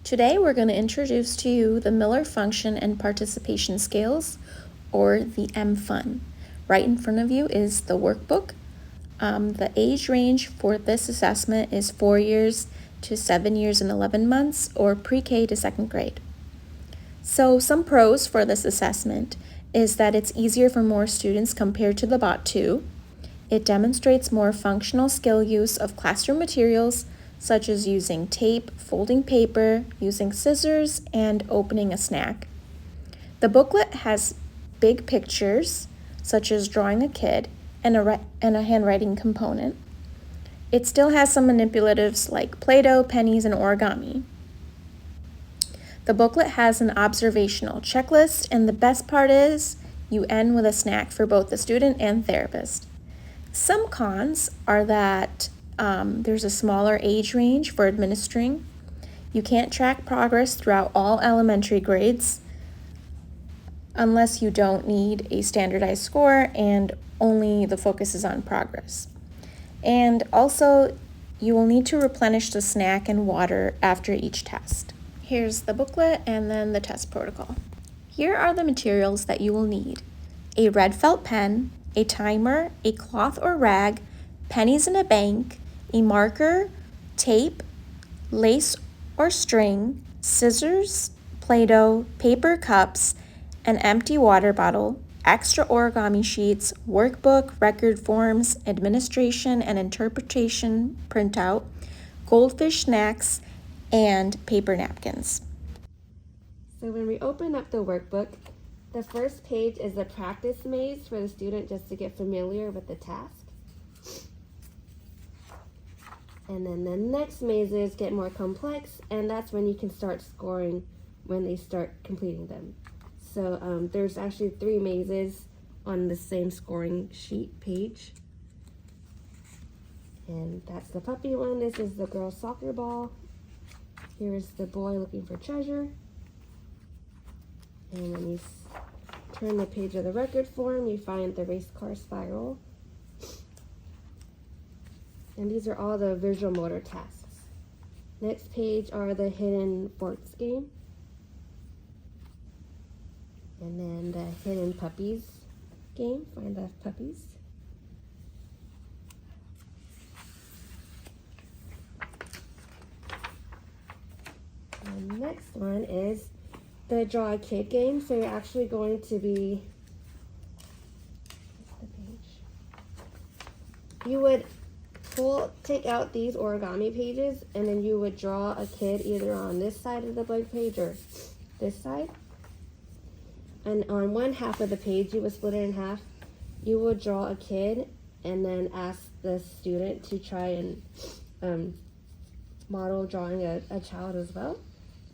Today we're going to introduce to you the Miller Function and Participation Scales, or the MFUN. Right in front of you is the workbook. The age range for this assessment is 4 years to 7 years and 11 months, or pre-K to second grade. So some pros for this assessment is that it's easier for more students compared to the Bot 2. It demonstrates more functional skill use of classroom materials, such as using tape, folding paper, using scissors, and opening a snack. The booklet has big pictures, such as drawing a kid, and a handwriting component. It still has some manipulatives like Play-Doh, pennies, and origami. The booklet has an observational checklist, and the best part is you end with a snack for both the student and therapist. Some cons are that there's a smaller age range for administering. You can't track progress throughout all elementary grades unless you don't need a standardized score and only the focus is on progress. And also, you will need to replenish the snack and water after each test. Here's the booklet and then the test protocol. Here are the materials that you will need: a red felt pen, a timer, a cloth or rag, pennies in a bank, a marker, tape, lace or string, scissors, Play-Doh, paper cups, an empty water bottle, extra origami sheets, workbook, record forms, administration and interpretation printout, goldfish snacks, and paper napkins. So when we open up the workbook, the first page is a practice maze for the student just to get familiar with the task. And then the next mazes get more complex, and that's when you can start scoring when they start completing them. So there's actually 3 mazes on the same scoring sheet page. And that's the puppy one. This is the girl's soccer ball. Here's the boy looking for treasure. And when you turn the page of the record form, you find the race car spiral. And these are all the visual motor tasks. Next page are the hidden forks game. And then the hidden puppies game, find the puppies. And the next one is the draw a kid game. So you're actually going to be, you would take out these origami pages, and then you would draw a kid either on this side of the blank page or this side. And on one half of the page, you would split it in half. You would draw a kid and then ask the student to try and model drawing a child as well.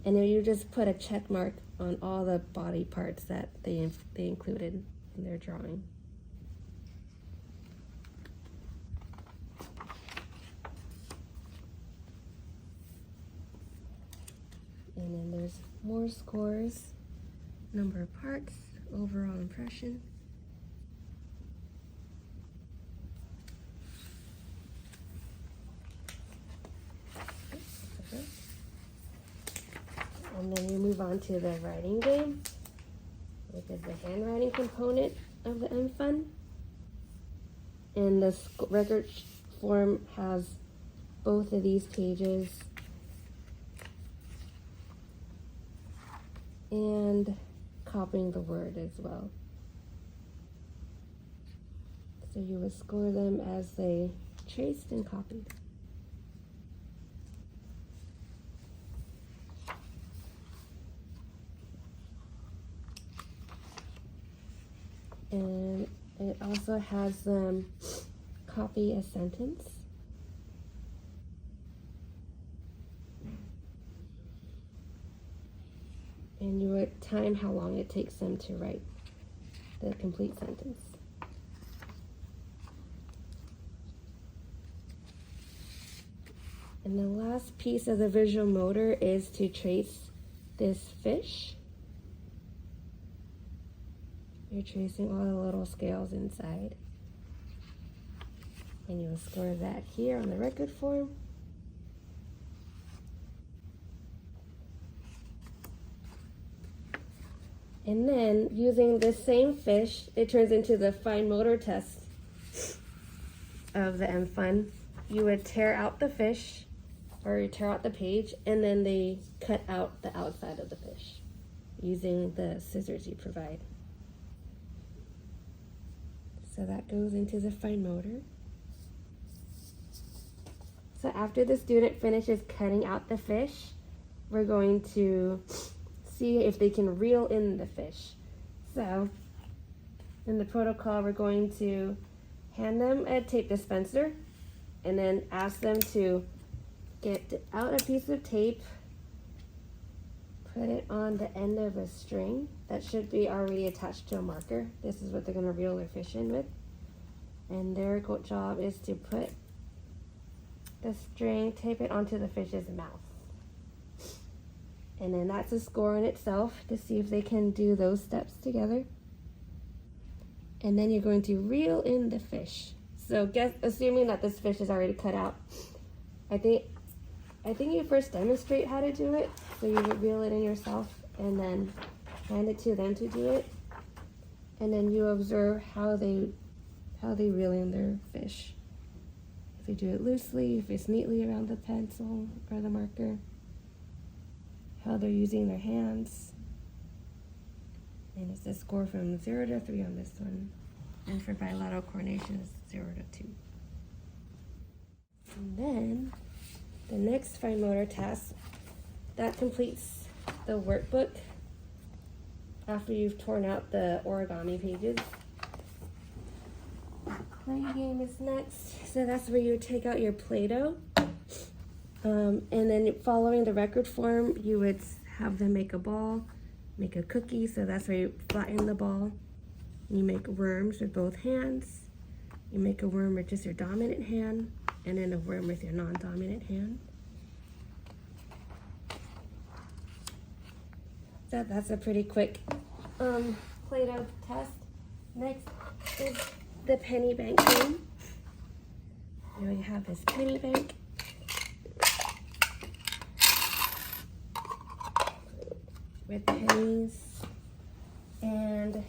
And then you just put a check mark on all the body parts that they included in their drawing. And then there's more scores, number of parts, overall impression. And then you move on to the writing game, which is the handwriting component of the MFUN. And the record form has both of these pages and copying the word as well. So you would score them as they traced and copied. And it also has them copy a sentence. And you would time how long it takes them to write the complete sentence. And the last piece of the visual motor is to trace this fish. You're tracing all the little scales inside. And you will score that here on the record form. And then using this same fish, it turns into the fine motor test of the M-Fun. You would tear out the fish, or you tear out the page, and then they cut out the outside of the fish using the scissors you provide. So that goes into the fine motor. So after the student finishes cutting out the fish, we're going to see if they can reel in the fish. So in the protocol, we're going to hand them a tape dispenser and then ask them to get out a piece of tape, put it on the end of a string that should be already attached to a marker. This is what they're going to reel their fish in with. And their job is to put the string, tape it onto the fish's mouth. And then that's a score in itself to see if they can do those steps together. And then you're going to reel in the fish. So assuming that this fish is already cut out, I think you first demonstrate how to do it. So you would reel it in yourself and then hand it to them to do it. And then you observe how they reel in their fish. If they do it loosely, if it's neatly around the pencil or the marker, how they're using their hands. And it's a score from 0 to 3 on this one. And for bilateral coordination, it's 0 to 2. And then the next fine motor task, that completes the workbook after you've torn out the origami pages. Play game is next. So that's where you take out your Play-Doh. And then following the record form, you would have them make a ball, make a cookie. So that's where you flatten the ball. You make worms with both hands. You make a worm with just your dominant hand, and then a worm with your non-dominant hand. So that's a pretty quick Play-Doh test. Next is the penny bank game. Here we have this penny bank. With pennies, and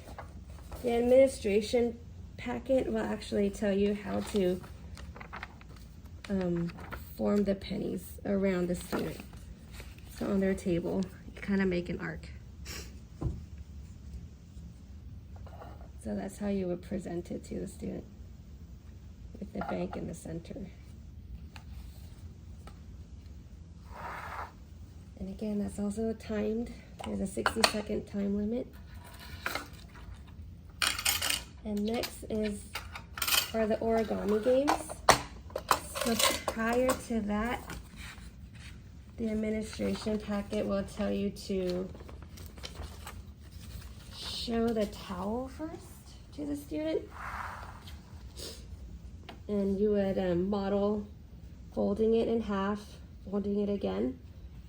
the administration packet will actually tell you how to form the pennies around the student. So on their table, you kind of make an arc. So that's how you would present it to the student, with the bank in the center. And again, that's also timed. There's a 60-second time limit. And next are the origami games. So prior to that, the administration packet will tell you to show the towel first to the student. And you would model folding it in half, folding it again,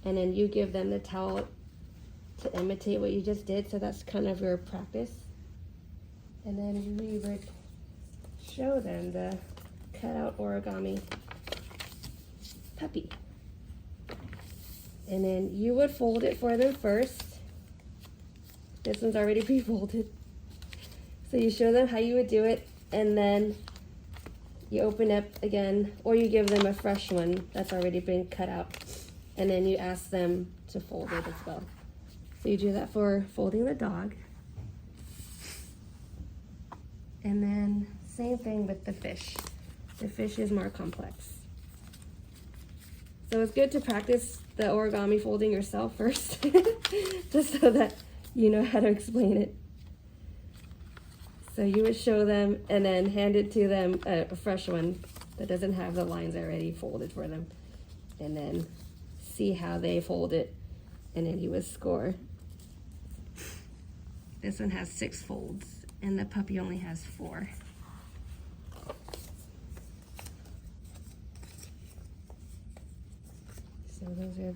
and then you give them the towel to imitate what you just did. So that's kind of your practice. And then we would show them the cutout origami puppy. And then you would fold it for them first. This one's already pre-folded. So you show them how you would do it, and then you open up again, or you give them a fresh one that's already been cut out, and then you ask them to fold it as well. So you do that for folding the dog. And then same thing with the fish. The fish is more complex. So it's good to practice the origami folding yourself first, just so that you know how to explain it. So you would show them and then hand it to them a fresh one that doesn't have the lines already folded for them, and then see how they fold it, and then you would score. This one has 6 folds, and the puppy only has 4. So those are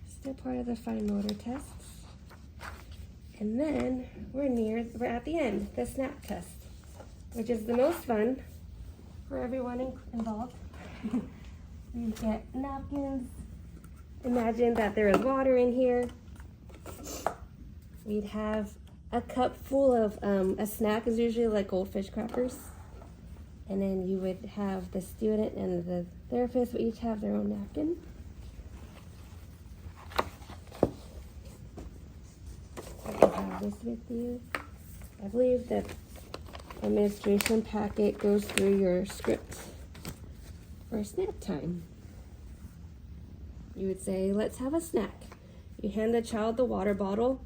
still part of the fine motor tests. And then we're at the end, the snap test, which is the most fun for everyone involved. You get napkins. Imagine that there is water in here. we'd have a cup full of a snack is usually like goldfish crackers. And then you would have the student and the therapist would each have their own napkin. I can have this with you. I believe the administration packet goes through your script for snack time. You would say, let's have a snack. You hand the child the water bottle,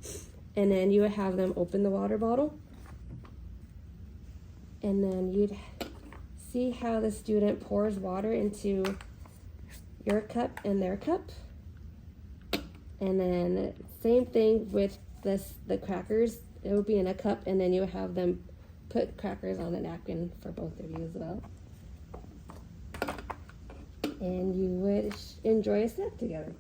and then you would have them open the water bottle. And then you'd see how the student pours water into your cup and their cup. And then same thing with the crackers. It would be in a cup, and then you would have them put crackers on a napkin for both of you as well. And you would enjoy a snack together.